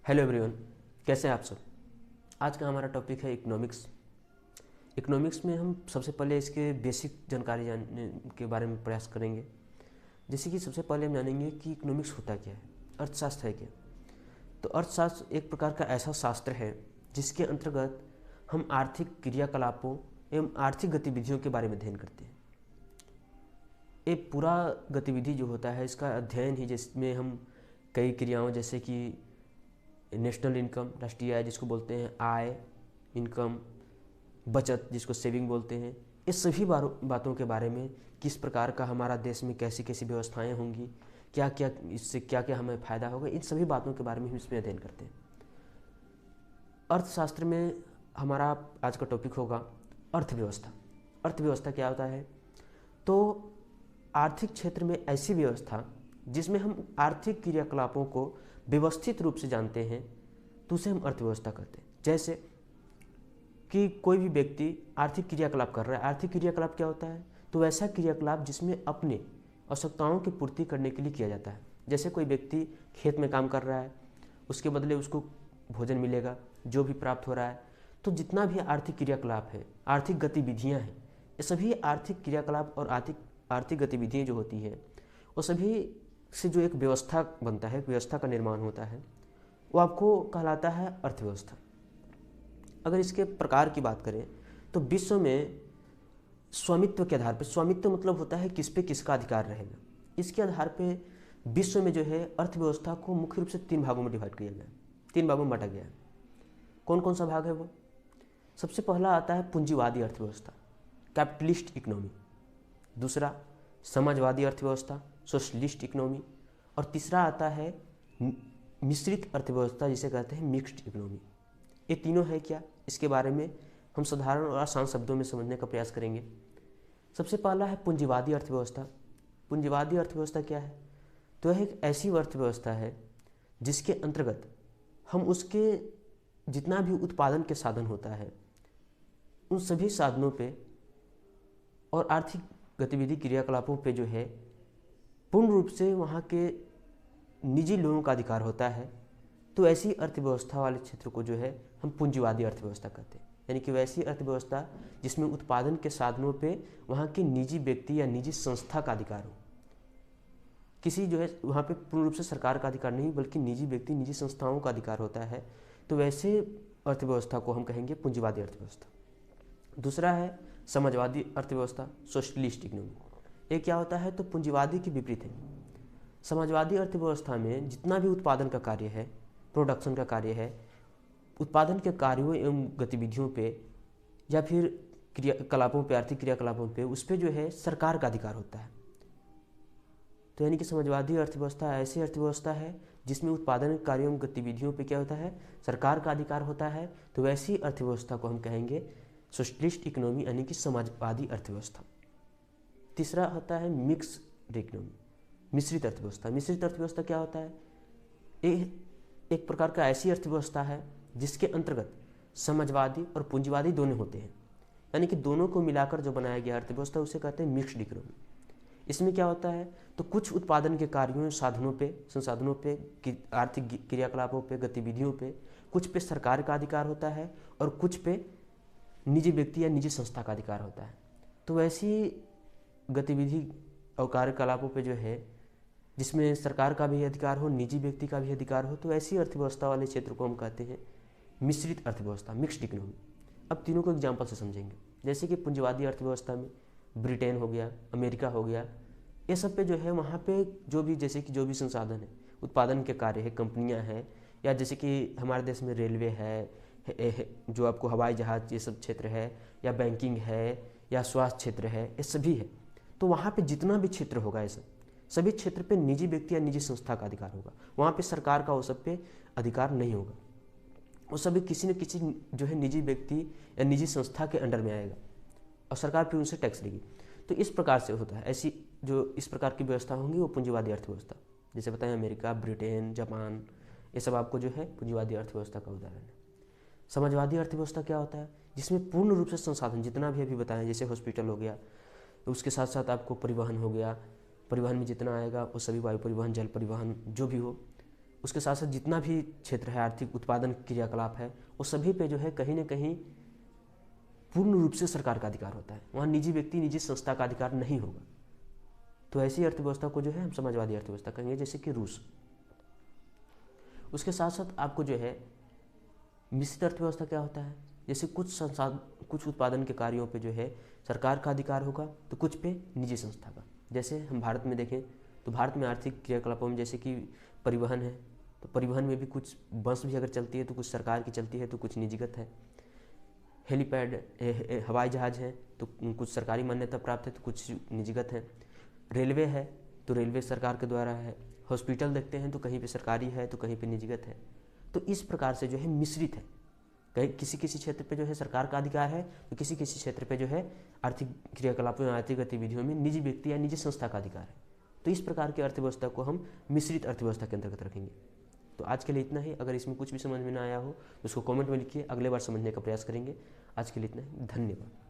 Hello everyone, कैसे हैं आप सब। आज का हमारा टॉपिक है इकोनॉमिक्स। इकोनॉमिक्स में हम सबसे पहले इसके बेसिक जानकारी जानने के बारे में प्रयास करेंगे। जैसे कि सबसे पहले हम जानेंगे कि इकोनॉमिक्स होता क्या है, अर्थशास्त्र है क्या। तो अर्थशास्त्र एक प्रकार का ऐसा शास्त्र है जिसके अंतर्गत हम आर्थिक क्रियाकलापों एवं आर्थिक गतिविधियों के बारे में अध्ययन करते हैं। ये पूरा गतिविधि जो होता है इसका अध्ययन ही, जिसमें हम कई क्रियाओं जैसे कि नेशनल इनकम, राष्ट्रीय आय जिसको बोलते हैं, आय, इनकम, बचत जिसको सेविंग बोलते हैं, इस सभी बातों के बारे में, किस प्रकार का हमारा देश में कैसी कैसी व्यवस्थाएं होंगी, क्या क्या इससे क्या क्या हमें फ़ायदा होगा, इन सभी बातों के बारे में हम इसमें अध्ययन करते हैं। अर्थशास्त्र में हमारा आज का टॉपिक होगा अर्थव्यवस्था। अर्थव्यवस्था क्या होता है? तो आर्थिक क्षेत्र में ऐसी व्यवस्था जिसमें हम आर्थिक क्रियाकलापों को व्यवस्थित रूप से जानते हैं, तो उसे हम अर्थव्यवस्था कहते हैं। जैसे कि कोई भी व्यक्ति आर्थिक क्रियाकलाप कर रहा है। आर्थिक क्रियाकलाप क्या होता है? तो वैसा क्रियाकलाप जिसमें अपने आवश्यकताओं की पूर्ति करने के लिए किया जाता है। जैसे कोई व्यक्ति खेत में काम कर रहा है, उसके बदले उसको भोजन मिलेगा जो भी प्राप्त हो रहा है। तो जितना भी आर्थिक क्रियाकलाप है, आर्थिक गतिविधियाँ हैं, ये सभी आर्थिक क्रियाकलाप और आर्थिक गतिविधियाँ जो होती हैं, वो सभी से जो एक व्यवस्था बनता है, व्यवस्था का निर्माण होता है, वो आपको कहलाता है अर्थव्यवस्था। अगर इसके प्रकार की बात करें तो विश्व में स्वामित्व के आधार पर, स्वामित्व मतलब होता है किस पे किसका अधिकार रहेगा, इसके आधार पे विश्व में जो है अर्थव्यवस्था को मुख्य रूप से 3 भागों में डिवाइड किया गया है, 3 भागों में बांटा गया है। कौन कौन सा भाग है वो? सबसे पहला आता है पूंजीवादी अर्थव्यवस्था, कैपिटलिस्ट इकोनॉमी। दूसरा समाजवादी अर्थव्यवस्था, सोशलिस्ट इकोनॉमी। और तीसरा आता है मिश्रित अर्थव्यवस्था, जिसे कहते हैं मिक्स्ड इकोनॉमी। ये तीनों है क्या, इसके बारे में हम साधारण और आसान शब्दों में समझने का प्रयास करेंगे। सबसे पहला है पूंजीवादी अर्थव्यवस्था। पूंजीवादी अर्थव्यवस्था क्या है? तो यह एक ऐसी अर्थव्यवस्था है जिसके अंतर्गत हम उसके जितना भी उत्पादन के साधन होता है, उन सभी साधनों पे और आर्थिक गतिविधि क्रियाकलापों पे जो है पूर्ण रूप से वहाँ के निजी लोगों का अधिकार होता है। तो ऐसी अर्थव्यवस्था वाले क्षेत्र को जो है हम पूंजीवादी अर्थव्यवस्था कहते हैं। यानी कि वैसी अर्थव्यवस्था जिसमें उत्पादन के साधनों पे वहाँ के निजी व्यक्ति या निजी संस्था का अधिकार हो। किसी जो है वहाँ पे पूर्ण रूप से सरकार का अधिकार नहीं, बल्कि निजी व्यक्ति, निजी संस्थाओं का अधिकार होता है। तो वैसे अर्थव्यवस्था को हम कहेंगे पूंजीवादी अर्थव्यवस्था। दूसरा है समाजवादी अर्थव्यवस्था, सोशलिस्ट इकोनॉमी। ये क्या होता है? तो पूंजीवादी के विपरीत है। समाजवादी अर्थव्यवस्था में जितना भी उत्पादन का कार्य है, प्रोडक्शन का कार्य है, उत्पादन के कार्यों एवं गतिविधियों पे या फिर क्रियाकलापों पे, आर्थिक क्रियाकलापों पे, उस पर जो है सरकार का अधिकार होता है। तो यानी कि समाजवादी अर्थव्यवस्था ऐसी अर्थव्यवस्था है जिसमें उत्पादन कार्यों एवं गतिविधियों पे क्या होता है? सरकार का अधिकार होता है। तो वैसी अर्थव्यवस्था को हम कहेंगे सोशलिस्ट इकोनॉमी, यानी कि समाजवादी अर्थव्यवस्था। तीसरा होता है मिक्स्ड इकोनॉमी, मिश्रित अर्थव्यवस्था। मिश्रित अर्थव्यवस्था क्या होता है? ये एक प्रकार का ऐसी अर्थव्यवस्था है जिसके अंतर्गत समाजवादी और पूंजीवादी दोनों होते हैं। यानी कि दोनों को मिलाकर जो बनाया गया अर्थव्यवस्था, उसे कहते हैं मिक्स्ड इकोनॉमी। इसमें क्या होता है? तो कुछ उत्पादन के कार्यों, साधनों पे, संसाधनों पे, आर्थिक क्रियाकलापों पे, गतिविधियों पे, कुछ पे सरकार का अधिकार होता है और कुछ पे निजी व्यक्ति या निजी संस्था का अधिकार होता है। तो वैसी गतिविधि और कार्यकलापों पे जो है जिसमें सरकार का भी अधिकार हो, निजी व्यक्ति का भी अधिकार हो, तो ऐसी अर्थव्यवस्था वाले क्षेत्र को हम कहते हैं मिश्रित अर्थव्यवस्था, मिक्स्ड इकोनॉमी। अब तीनों को एग्जाम्पल से समझेंगे। जैसे कि पूंजीवादी अर्थव्यवस्था में ब्रिटेन हो गया, अमेरिका हो गया, ये सब पे जो है वहाँ पे जो भी, जैसे कि जो भी संसाधन है, उत्पादन के कार्य है, कंपनियाँ हैं, या जैसे कि हमारे देश में रेलवे है, जो आपको हवाई जहाज़, ये सब क्षेत्र है, या बैंकिंग है, या स्वास्थ्य क्षेत्र है, ये सभी है। तो वहाँ पे जितना भी क्षेत्र होगा, ये सभी क्षेत्र पे निजी व्यक्ति या निजी संस्था का अधिकार होगा। वहाँ पे सरकार का वो सब पे अधिकार नहीं होगा। वो सभी किसी न किसी जो है निजी व्यक्ति या निजी संस्था के अंडर में आएगा और सरकार फिर उनसे टैक्स लेगी। तो इस प्रकार से होता है। ऐसी जो इस प्रकार की व्यवस्था होंगी वो पूंजीवादी अर्थव्यवस्था। जैसे बताएं अमेरिका, ब्रिटेन, जापान, ये सब आपको जो है पूंजीवादी अर्थव्यवस्था का उदाहरण है। समाजवादी अर्थव्यवस्था क्या होता है? जिसमें पूर्ण रूप से संसाधन जितना भी अभी बताएं, जैसे हॉस्पिटल हो गया, तो उसके साथ साथ आपको परिवहन हो गया, परिवहन में जितना आएगा वो सभी, वायु परिवहन, जल परिवहन, जो भी हो, उसके साथ साथ जितना भी क्षेत्र है आर्थिक उत्पादन क्रियाकलाप है, वो सभी पे जो है कहीं ना कहीं पूर्ण रूप से सरकार का अधिकार होता है, वहाँ निजी व्यक्ति निजी संस्था का अधिकार नहीं होगा। तो ऐसी अर्थव्यवस्था को जो है हम समाजवादी अर्थव्यवस्था कहेंगे, जैसे कि रूस। उसके साथ साथ आपको जो है मिश्रित अर्थव्यवस्था क्या होता है, जैसे कुछ उत्पादन के कार्यों पे जो है सरकार का अधिकार होगा, तो कुछ पे निजी संस्था का। जैसे हम भारत में देखें तो भारत में आर्थिक क्रियाकलापों में जैसे कि परिवहन है, तो परिवहन में भी कुछ बस भी अगर चलती है तो कुछ सरकार की चलती है तो कुछ निजीगत है। हेलीपैड हवाई जहाज़ है तो कुछ सरकारी मान्यता प्राप्त है तो कुछ निजीगत है। रेलवे है तो रेलवे सरकार के द्वारा है। हॉस्पिटल देखते हैं तो कहीं पे सरकारी है तो कहीं पे निजीगत है। तो इस प्रकार से जो है मिश्रित है, कहीं किसी किसी क्षेत्र पे जो है सरकार का अधिकार है तो किसी किसी क्षेत्र पे जो है आर्थिक क्रियाकलापों आर्थिक गतिविधियों में निजी व्यक्ति या निजी संस्था का अधिकार है। तो इस प्रकार की अर्थव्यवस्था को हम मिश्रित अर्थव्यवस्था के अंतर्गत रखेंगे। तो आज के लिए इतना ही। अगर इसमें कुछ भी समझ में ना आया हो तो उसको कमेंट में लिखिए, अगले बार समझने का प्रयास करेंगे। आज के लिए इतना ही, धन्यवाद।